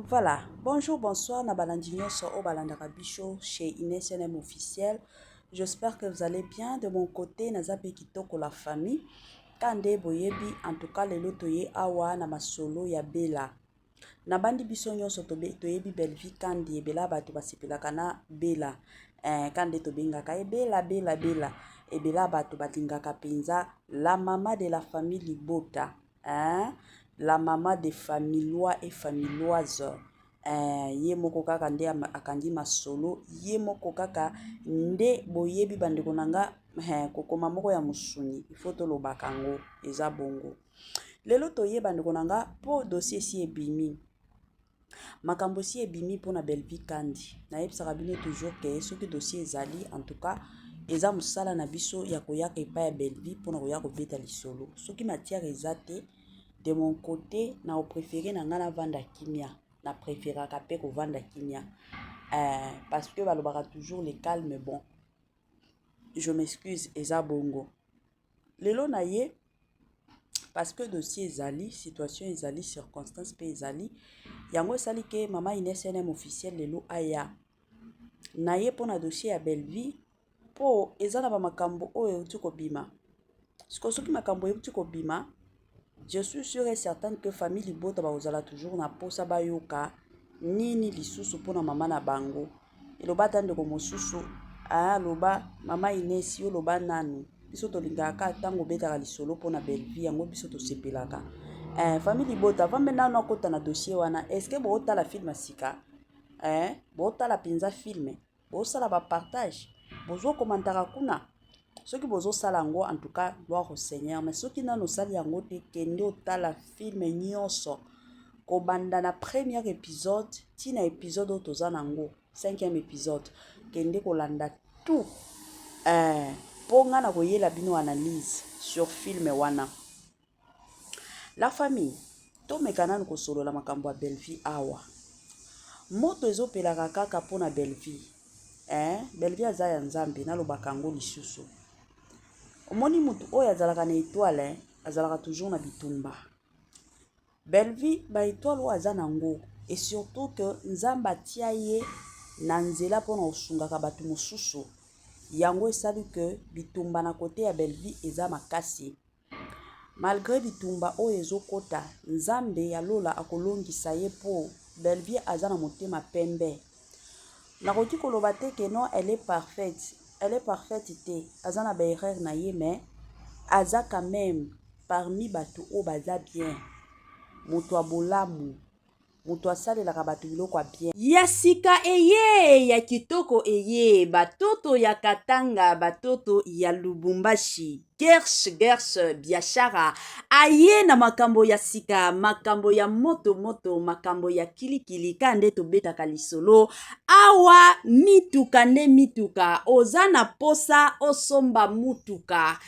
Voilà, bonjour, bonsoir, Nabalandinho au Balandaka Bicho chez Inès NM officiel. J'espère que vous allez bien. De mon côté, Nazape Kitoko la famille. Kande Boyebi, en tout cas, le lotoye awa na masolo ya bela. Nabandi biso nyonso toyebi belvi kandi ebela bato basepelaka na bela. Kande tobengaka ebela bela bela. Ebela bato balingaka penza la maman de la famille Libota. La maman des famillois et familloises. Ye moko kaka nde akandi masolo. Ye moko kaka nde boyebi bandeko nanga kokoma moko ya musuni. Il faut tolobaka ngo eza bongo. Lelo toyeba bandeko nanga po dossier si ebimi. Makambo si ebimi pona belvi kandi. Na yebisaka bino toujours que soki dossier ezali en tout cas eza musala na biso ya koyaka epa ya belvi pona koyaka beta lisolo. Soki matière ezate de mon côté na préféré na ngana vanda kimia. Na préféré kape ko vanda kimia. Parce que balobaka toujours le calme bon. Je m'excuse eza bongo. Lelo na ye parce que dossier ezali, situation ezali, circonstance pe ezali. Yango esali ke mama Inès NM officiel lelo aya. Na ye pona dossier ya belvi po ezana ba makambo oyo euti kobima. Soki makambo euti kobima, je suis sûr et certain que famille Libota baozala toujours na posa bayoka nini lisusu pona mama na bango. Eloba tande ko mosusu loba mama Inès yo loba nanu. Biso tolingaka tango betaka lisolo pona belvi yango biso to sepelaka. Famille Libota va maintenant na kota na dossier wana. Est-ce que bo tala film sika? Bo tala pinza film. Bo sala ba partage. Bozo komantaka kuna. Ceux qui bozo salango en tout cas gloire au Seigneur, mais ceux qui n'ont sali yango te kende otala film nyonso ko banda na premier épisode tina épisode otoza nango 5e épisode kende ko landa tout ponga na koyela bino analyse sur film wana. La famille to mekana ko solo la makambo ya belvi awa moto ezopelaka kaka pona belvi belvi aza ya nzambe na lobaka ngo lisusu. Omoni mutu oyo azalaka na étoile azalaka toujours na bitumba. Belvi ba étoile oyo aza nango et surtout que nzamba atia ye na nzela pona osungaka bato mosusu. Yango esali que bitumba na kote ya belvi eza makasi. Malgré bitumba oyo ezokota nzambe ya lola akolongisa ye po belvi aza na motema pembe. Nakoki koloba te que non elle est parfaite. Elle est parfaite te. Azana ba erreur na ye mais aza quand même parmi bato o baza bien. Moto abolamu. Moto asalelaka bato biloko bien. Ya sika eye ya kitoko eye batoto ya Katanga batoto ya Lubumbashi. Gersh biashara aye na makambo ya sika makambo ya moto makambo ya kilikili kande to betaka lisolo awa mituka nde mituka ozana posa osomba mutuka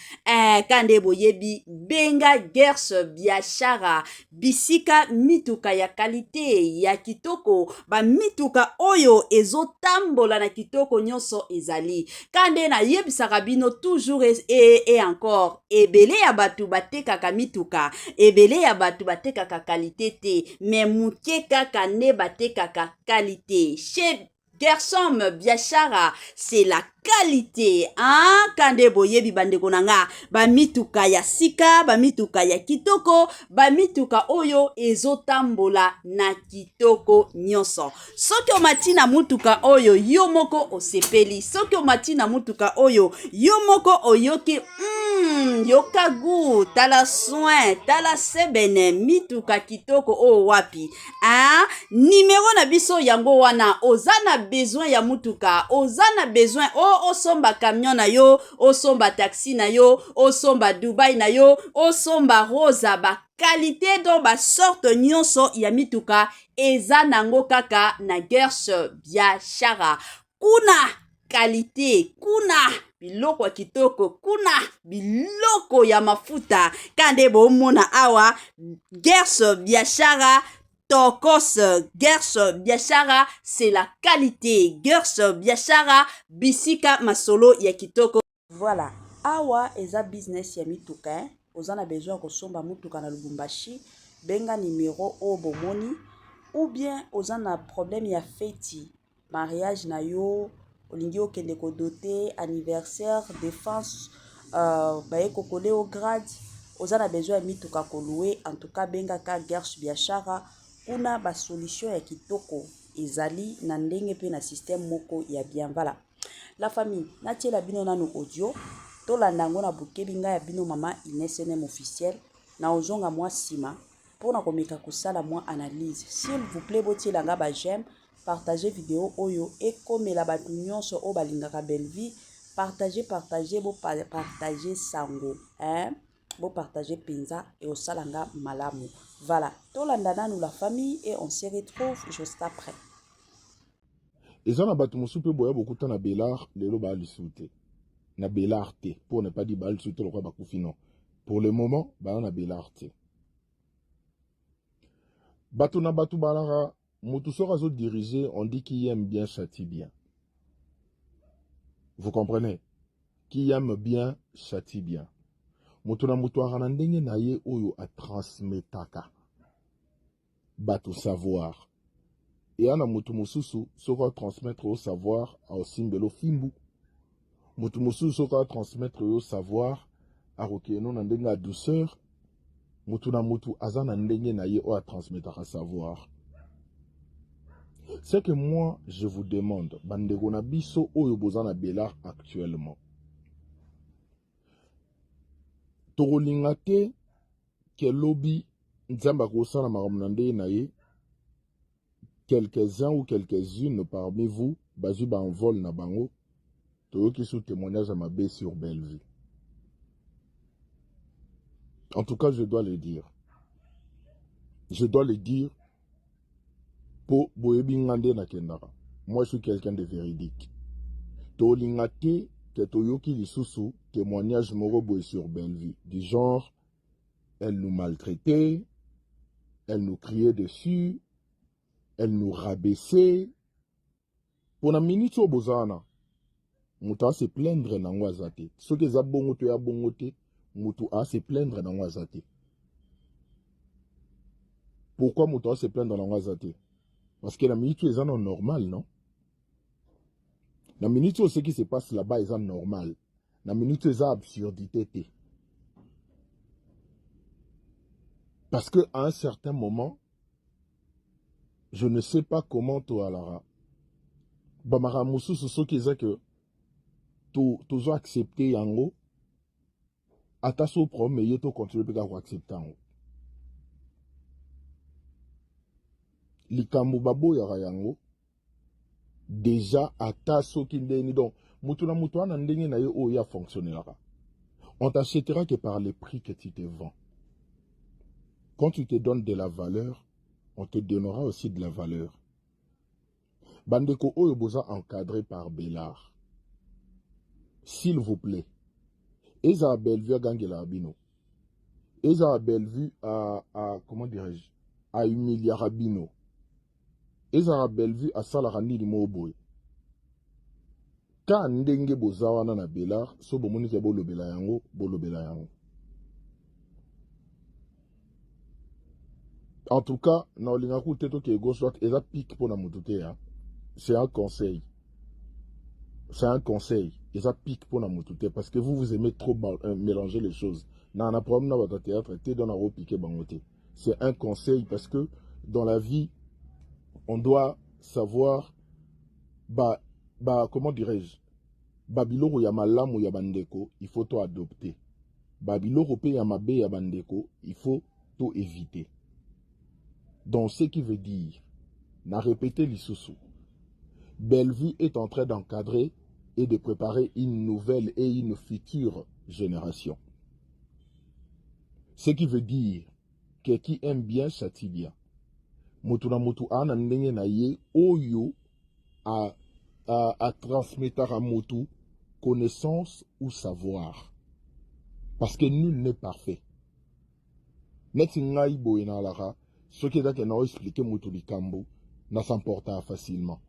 kande boyebi benga Gersh biashara bisika mituka ya kalite ya kitoko ba mituka oyo ezotambola na kitoko nyonso ezali kande na yebisaka bino toujours et encore ebele ya batu batekaka mituka ebele ya batu batekaka kalite te mais muke kaka ne batekaka kalite chez Gershom biashara c'est la qualité kande boyebi bandeko nanga ba mituka ya sika ba mituka ya kitoko ba mituka oyo ezotambola na kitoko nyonso soki omati na mutuka oyo yo moko osepeli soki omati na mutuka oyo yo moko oyoki yoka gu tala soin tala sebene mituka kitoko o wapi numéro na biso yango wana ozana besoin ya mutuka ozana besoin osomba camion na yo osomba taxi na yo osomba Dubai na yo osomba rosa ba qualité do ba sorte nyonso ya mituka eza nango kaka na Gersh biashara kuna qualité kuna biloko ya kitoko kuna biloko ya mafuta kande bomona awa Gersh biashara Tokos Gersh biashara c'est la qualité Gersh biashara bisika masolo ya kitoko. Voilà awa eza business ya mituka ozana besoin kosomba mutuka na Lubumbashi benga numéro o bomoni ou bien oza na problème ya feti mariage na yo olingi okende kodote anniversaire défense baye kokole au grade oza na besoin ya mituka kolue en tout cas bengaka Gersh Biashara kuna basolution ya kitoko ezali na ndenge pe na système moko ya bien. Voilà la famille natiela bino nanu audio tolanda yango na bokebi ngai ya bino mama Ines NM officiel na ozonga mwa nsima mpona komeka kosala mwa analyse. S'il vous plaît botiela nga ba j'aime partager vidéo oyo ekomela bato nyonso oyo balingaka belle vie. Partagez partager sango partager penza et osalanga malamu. Voilà tolanda nanu la famille et on se retrouve juste après. Eza na bato mosusu pe boya bokuta na Bélard lelo ba lisute na Bélard te pour ne pas dire ba lisute lokwa bakufi non. Pour le moment ba na Bélard te. Bato na bato balara mutu sora zo diriger, on dit qui aime bien châtie bien. Vous comprenez? Qui aime bien châtie bien. Mutu na mutu arana ndenge na ye oyo a transmetaka bato savoir. Et ana mutu mususu soko transmettre au savoir a osimbelo fimbu. Mutu mususu soko transmettre au savoir a rokeno na ndenge a douceur. Mutu na mutu azana ndenge na ye o a transmettre a savoir. C'est que moi je vous demande bandeko na biso oyo bozana Bélard actuellement. Tokolinga te ke lobi nzamba kosala makambo na ndenge na ye. Quelques-uns ou quelques-unes parmi vous, bazu ba en vol na bango, toyoki sous témoignage à ma baie sur Bellevue. En tout cas, je dois le dire. Je dois le dire pour boyebi ngande na kendara. Moi, je suis quelqu'un de véridique. Tolingate ke toyoki lisusu témoignage moro boye sur Bellevue. Du genre, elle nous maltraitait, elle nous criait dessus, elle nous rabaissait. Pour la minute au bozana, mutu a se plaindre na ngwazate. Ce que za bongo to ya bongo te, mutu a se plaindre na ngwazate. Pourquoi mutu a se plaindre na ngwazate? Parce que la minute est normal, non? La minute où ce qui se passe là-bas est normal. La minute est absurdité. Parce que à un certain moment, je ne sais pas comment tu alara. Bamara musu ce qui est que tu as accepté yango. Ataso prom mais tu continues à accepter yango. Likambu babo yara yango. Déjà ataso kindeni donc mutu na mutu ana ndenge na ye o ya fonctionnera. On t'achètera que par les prix que tu te vends. Quand tu te donnes de la valeur, on te donnera aussi de la valeur. Bandeko oyo boza encadré par Bélard. S'il vous plaît. Eza a Bellevue à Gangela Abino. Eza a Bellevue à comment dirais-je, à Humilia Rabino. Eza a Bellevue à Salarani Limoboy. Ka ndenge boza wana na Bélard, so bomoni ke bolobela yango, bolobela yango. En tout cas, na olingaku teto ke gauche droite, eza pique pour na mutute ya. C'est un conseil. C'est un conseil. Eza pique pour na mutute parce que vous aimez trop mélanger les choses. Na na problème na votre théâtre, te dans na piquer bangote. C'est un conseil parce que dans la vie, on doit savoir comment dirais-je? Babiloro ya malamu ya bandeko, il faut to adopter. Babiloro pe ya mabe ya bandeko, il faut to éviter. Donc ce qui veut dire, n'a répété l'issoussou. Bellevue est en train d'encadrer et de préparer une nouvelle et une future génération. Ce qui veut dire que qui aime bien châtie bien. Mutu na mutu ana ndenge na ye oyo a transmettre à mutu connaissance ou savoir. Parce que nul n'est parfait. Neti ngai boye na lara, ce qui est que na expliquer mutu likambo na s'emporta facilement.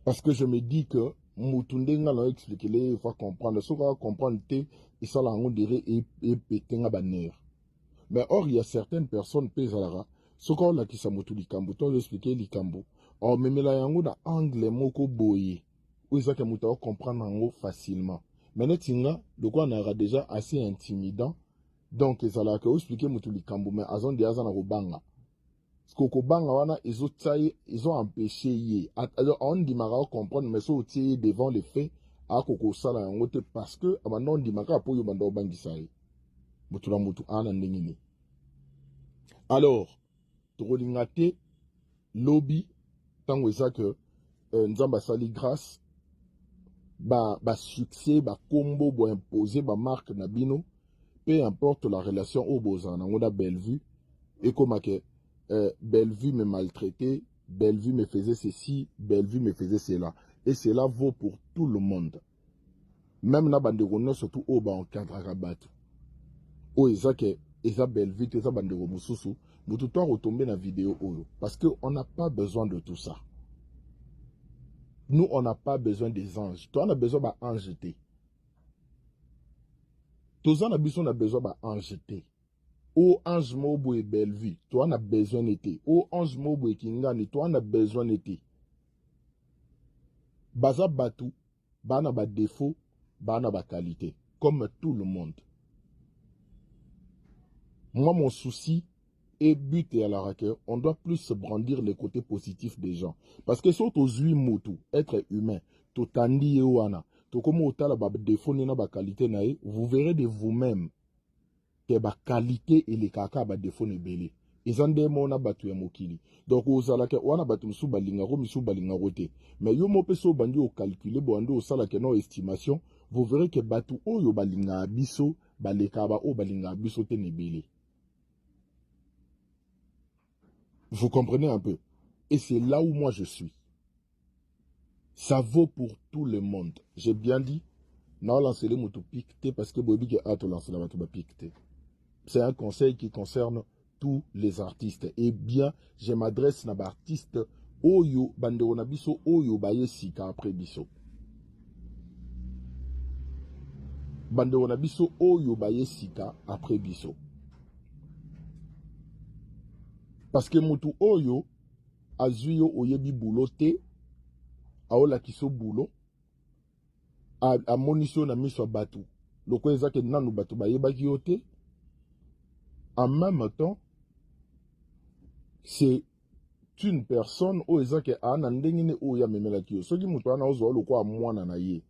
Parce que je me dis que Moutundenga l'a expliqué, il faut comprendre. Ce qu'on va comprendre, et ça l'a rendu et pété un banner. Mais or, il y a certaines personnes, Pézalara, Soko la kisa mutu likambo, to expliquer likambo. O memela yango na angle moko boye. Ou ezaka mutu o comprendre yango facilement. Mais netinga, de quoi on aura déjà assez intimidant. Donc ezala ka expliquer mutu likambo mais azon de azana robanga. Skoko banga wana ils ont empêché ye. Alors on dit mara comprendre mais so tie devant les faits a koko sala yango te parce que abandon di maka po yo bando bangisa ye. Mutu la mutu ana ndengini. Alors Trollingate, lobby, tant que ça que Nzamba sali grâce, succès, combo, imposer, marque nabino, peu importe la relation au bozan, on a Bellevue, et comme que Bellevue me maltraitait, Bellevue me faisait ceci, Bellevue me faisait cela. Et cela vaut pour tout le monde. Même na bande surtout au bas en cadre rabat. Oh, que eza Bellevue, eza bande mususu. Vous tout le temps retomber dans la vidéo parce qu'on n'a pas besoin de tout ça. Nous, on n'a pas besoin des anges. Toi, on a besoin d'anges. Tous on a besoin d'anges. Oh, ange mobo et belle vie. Toi, on a besoin d'été. Oh, ange mobo et kingani. Toi, on a besoin d'été. Baza batou, bana ba défaut, bana ba qualité. Comme tout le monde. Moi, mon souci, et but et à la raquette, on doit plus se brandir les côtés positifs des gens. Parce que surtout aux humains, être humain, tout andi et ouana, tout comme au tala ba défaut na ba qualité nae, vous verrez de vous-même que ba qualité et les kaka ba défaut ne belé. Ils ont des mots na batu ya mokili. Donc aux alaka ouana batu msu balinga ro msu balinga rote. Mais yo mo peso bandi au calculer bo ando au salaka no estimation, vous verrez que batu o yo balinga abiso, baleka ba o balinga abiso te ne belé. Vous comprenez un peu? Et c'est là où moi je suis. Ça vaut pour tout le monde. J'ai bien dit, non, lancer les motos piquetés parce que Bobby a lancé la moto piqueté. C'est un conseil qui concerne tous les artistes. Et bien, je m'adresse à l'artiste Oyo, Bandero Biso, Oyo, Baye Sika après Biso. Bandero Biso, Oyo, Baye Sika après Biso. Parce que Moutou Oyo, Azuyo Oyebi Boulote, Aola Kiso Boulo, a Moniso na miso Batu. Le quoi est que Nanou Batu Bayeba Kiote. En même temps, c'est une personne où est que Ana Ndengine Oya Memela Kio. Ce qui Moutou Ana Ozo le quoi moi nanaye.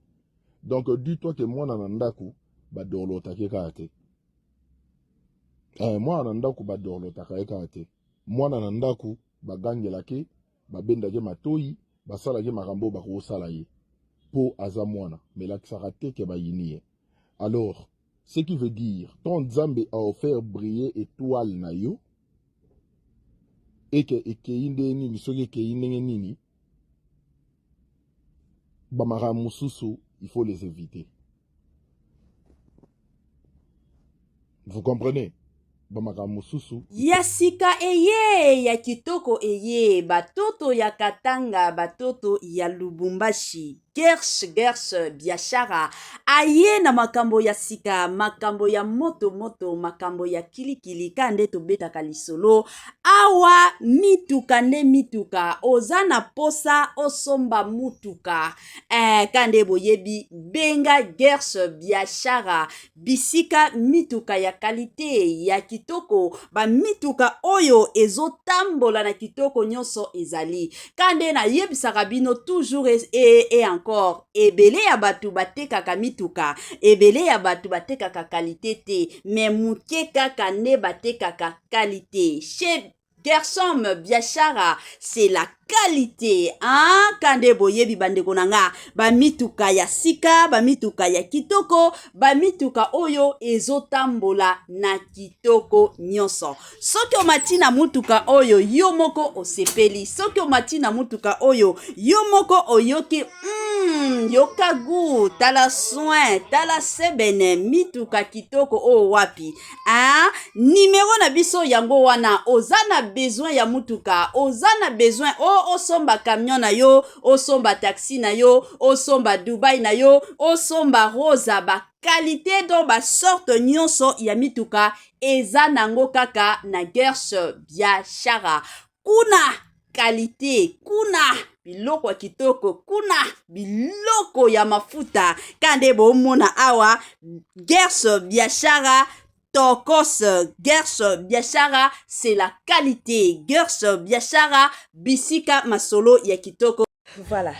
Donc dis-toi que moi nanandaku, Badorlo Takekate. Moi nanandaku Badorlo Takekate. Moi nanandaku bagangelake babendage matoyi basalage marambo bako salaye po azamwana mais la sarate ke bayiniye. Alors ce qui veut dire ton Nzambe a offert briller étoile na yo et que ekeinde nini soki ekeinde nini bamara mususu il faut les éviter. Vous comprenez? Ya sika eye, ya kitoko eye, batoto ya Katanga, batoto ya Lubumbashi. Gersh biashara aye na makambo ya sika, makambo ya moto, makambo ya kilikili kande to beta kalisolo awa mituka nde mituka ozana posa osomba mutuka kande boyebi benga Gersh biashara bisika mituka ya kalite ya kitoko ba mituka oyo ezotambola na kitoko nyonso ezali kande na yebisaka bino toujours et encore ebele ya batu batekaka mituka ebele ya batu batekaka kalite te mais muke kaka nde batekaka kalite chez Gershom biashara c'est la qualité kande boyebi bandeko nanga ba mituka ya sika ba mituka ya kitoko ba mituka oyo ezotambola na kitoko nyonso soki omati na mutuka oyo yo moko osepeli soki omati na mutuka oyo yo moko oyoki yoka gu tala soin tala sebene mituka kitoko o wapi numéro na biso yango wana ozana besoin ya mutuka ozana besoin osomba camion na yo, osomba taxi na yo, osomba Dubai na yo, osomba rosa ba qualité donc ba sorte nyonso ya mituka eza nango kaka na Gersh Biashara. Kuna qualité, kuna biloko ya kitoko, kuna biloko ya mafuta kande bomona awa Gersh Biashara. Tokos Gersh Biashara, c'est la qualité. Gersh Biashara, bisika masolo ya kitoko. Voilà,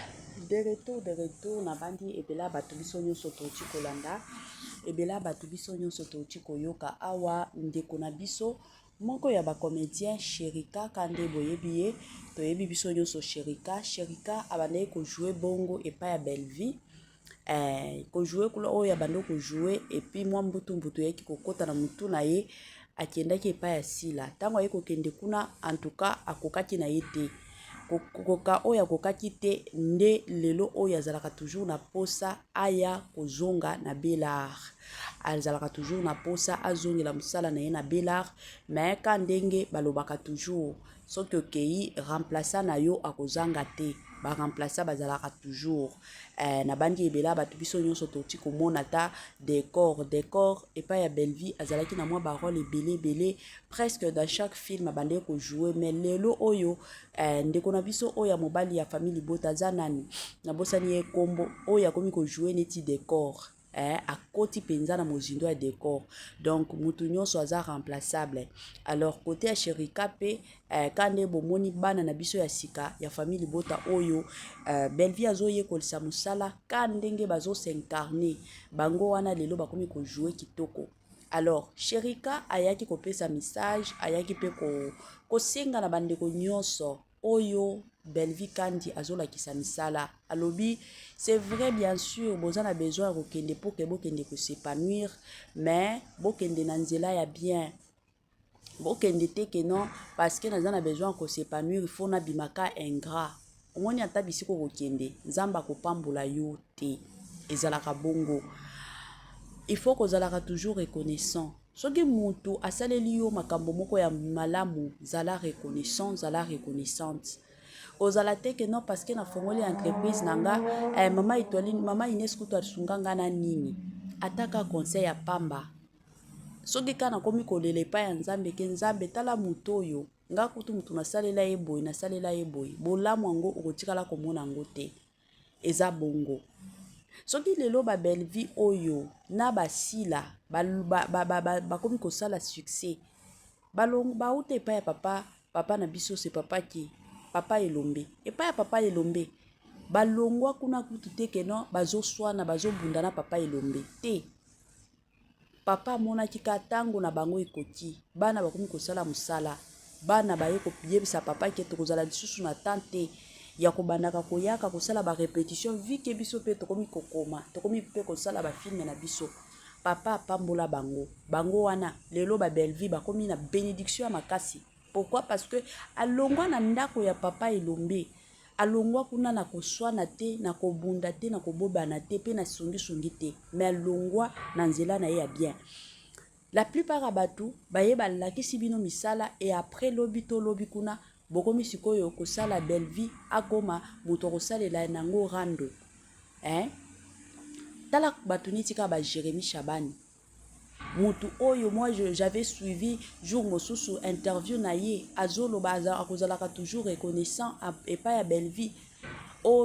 de retour na bandi ebela batu biso nyonso touti kolanda, ebela batu biso nyonso touti koyoka awa ndeko na biso moko ya ba comédien Sherika kande boyebi ye, toyebi biso nyonso Sherika abandai ko jouer bongo epa ya Belleville. Ko jouer kula oya bando ko jouer et puis moi mbutu yeki kokota na mutu na ye akendaki epa ya Sila tango ye kokende kuna en tout cas akokaki na ye te koka oya kokaki te nde lelo oya azalaka toujours na posa aya kozonga na Belar azalaka toujours na posa azongela musala na ye na Belar mais ka ndenge balobaka toujours soki okei remplaçant na yo akozanga te ba remplaçant bazalaka toujours na bandi ebela batu biso nyonso toti komona ta décor epa ya Belleville azalaki na mwa barole ebele presque dans chaque film abande ko jouer mais lelo oyo ndeko na biso oya mobali ya famille Bota za nani na bosani ye kombo oya komi ko jouer neti décor akoti penza na mozindo ya décor donc mutu nyonso aza remplaçable. Alors côté ya Sherika pe kande bomoni bana na biso ya sika ya famille Bota oyo Belleville azoye kolisa musala ka ndenge bazo s'incarner bango wana lelo bakomi ko jouer kitoko. Alors Sherika ayaki kopesa message ayaki pe ko senga na bandeko nyonso oyo Belleville kandi azolakisa misala alobi c'est vrai bien sûr boza na besoin de kende pour que bokende ko s'épanouir mais bokende na nzela ya bien bokende te que non parce que naza na besoin ko s'épanouir il faut na bimaka ingrat omoni ata bisiko kokende nzamba ko pambola yo te ezalaka bongo il faut kozalaka toujours reconnaissant soki mutu asaleli yo makambo moko ya malamu zala reconnaissant zala reconnaissante ozala te que non parce que na fongoli entreprise nanga mama Etoiline mama Ines kutu asunganga na nini ataka conseil ya pamba soki kana komi kolela epai ya nzambe ke nzambe tala mutu oyo nga kutu mutu nasalela ye boye bolamu yango okotikala komona yango te eza bongo soki lelo ba Belleville oyo na basila bakomi kosala succès bauta epai ya papa na biso c'est papa Elombe epai ya papa Elombe balongwa kuna kutu te ke non bazoswana bazobunda na papa Elombe te papa amonaki ka tango na bango ekoti bana bakomi kosala musala bana baye koyebisa papa ke tokozala lisusu na tante ya kobandaka koyaka kosala ba répétition vike biso pe tokomi kokoma tokomi pe kosala ba film na biso papa apambola bango wana lelo ba Belleville bakomi na bénédiction ya makasi. Pourquoi? Parce que alongwa na ndako ya papa Elombe alongwa kuna na koswana te na kobunda te na kobobana te pe na sungi te mais alongwa na nzela na ye ya bien. La plupart ya batu baye balakisi bino misala et après lobi to lobi kuna bokomi sikoyo kosala Belleville akoma muto kosalela nango rando tala batu niti ka ba Jérémy Chabani mutu oyo moi j'avais suivi jour mosusu interview na ye azoloba akozalaka toujours reconnaissant epai ya Belleville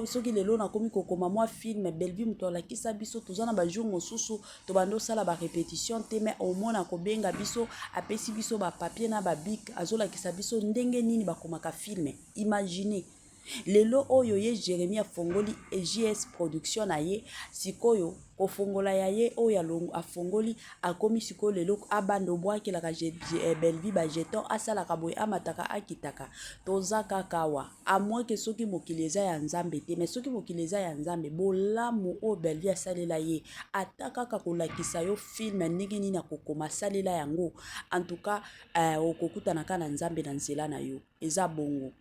soki lelo nakomi kokoma mwa film Belleville mutu alakisa biso toza na ba jour mosusu tobando sala ba répétition te mais au moins akobenga biso apesi biso ba papier na ba bic azolakisa biso ndenge nini bakomaka film. Imaginez lelo oyo ye Jérémy afongoli JS production na ye sikoyo kofongola ya ye oyo afongoli akomi sikoyo lelo abando bwakelaka Belleville ba jeton asalaka boye amataka akitaka toza kakawa a moins que soki mokili eza ya nzambe te mais soki mokili eza ya nzambe bolamu o Belleville asalela ye atakaka kolakisa yo film ndenge nini akokoma asalela yango en tout cas okokutanaka na nzambe na nzela na yo eza bongo.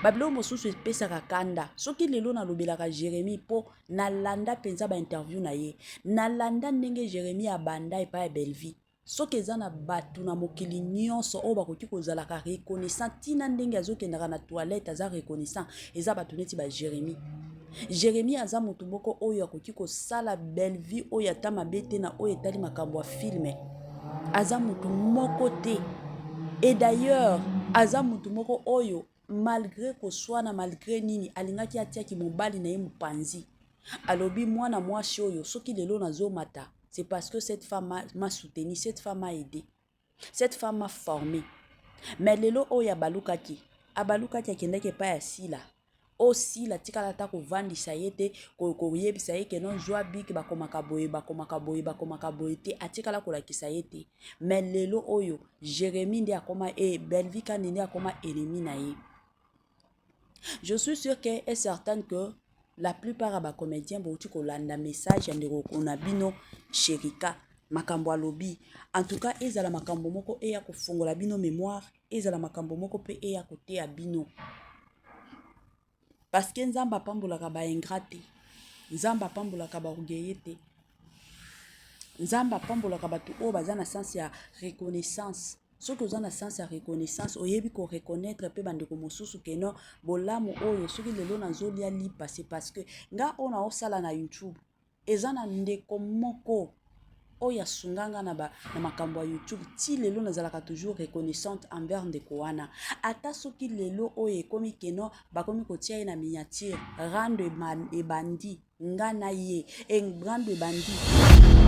Babilo mosusu epesaka kanda soki lelo nalobelaka Jérémy po nalanda penza ba interview na ye nalanda ndenge Jérémy abanda epa ya Belleville soki eza na bato na mokili nyonso oyo bakoki kozalaka reconnaissant ntina ndenge azokendaka na toilette aza reconnaissant eza bato neti ba Jérémie. Jérémie aza motu moko oyo akoki kosala belle vie oyo ata mabe te na oyo etali makambo ya filme. Aza motu moko te. Et d'ailleurs aza motu moko oyo malgré koswana malgré nini alingaki atiaki mobali na ye mopanzi. Alobi mwana mwasi oyo soki lelo nazomata, c'est parce que cette femme m'a soutenu, cette femme m'a aidé, cette femme m'a formé. Mais lelo oyo abalukaki akendaki epai ya Sila. O Sila tikala ta kovandisa ye te, koyebisa ye ke non zwa biki bakomaka boye te, atikala kolakisa ye te. Mais lelo oyo Jérémie nde akoma Belle-Vie kandi nde akoma ennemi na ye. Je suis sûr que est certain que la plupart des comédiens bauti kolanda message ya ndeko konabino Sherika makambo alobi. En tout cas ezala makambo moko eya kofongola bino mémoire, ezala makambo moko pe eya kote ya bino. Parce que nzamba pambolaka ba ingrate, nzamba pambolaka ba orgueilleux te, nzamba pambolaka batu o baza na sens ya reconnaissance. Soki oza na sens ya reconnaissance oyebi ko reconnaître pe bandeko mosusu ke non bolamu oyo soki lelo nazolia lipa c'est parce que nga ona osala na YouTube eza na ndeko moko oyo asunganga na makambo ya YouTube ti lelo nazalaka toujours reconnaissante envers ndeko wana. Ata soki lelo oyo ekomi ke non bakomi kotia ye na miniature rando ebandi nga na ye rando ebandi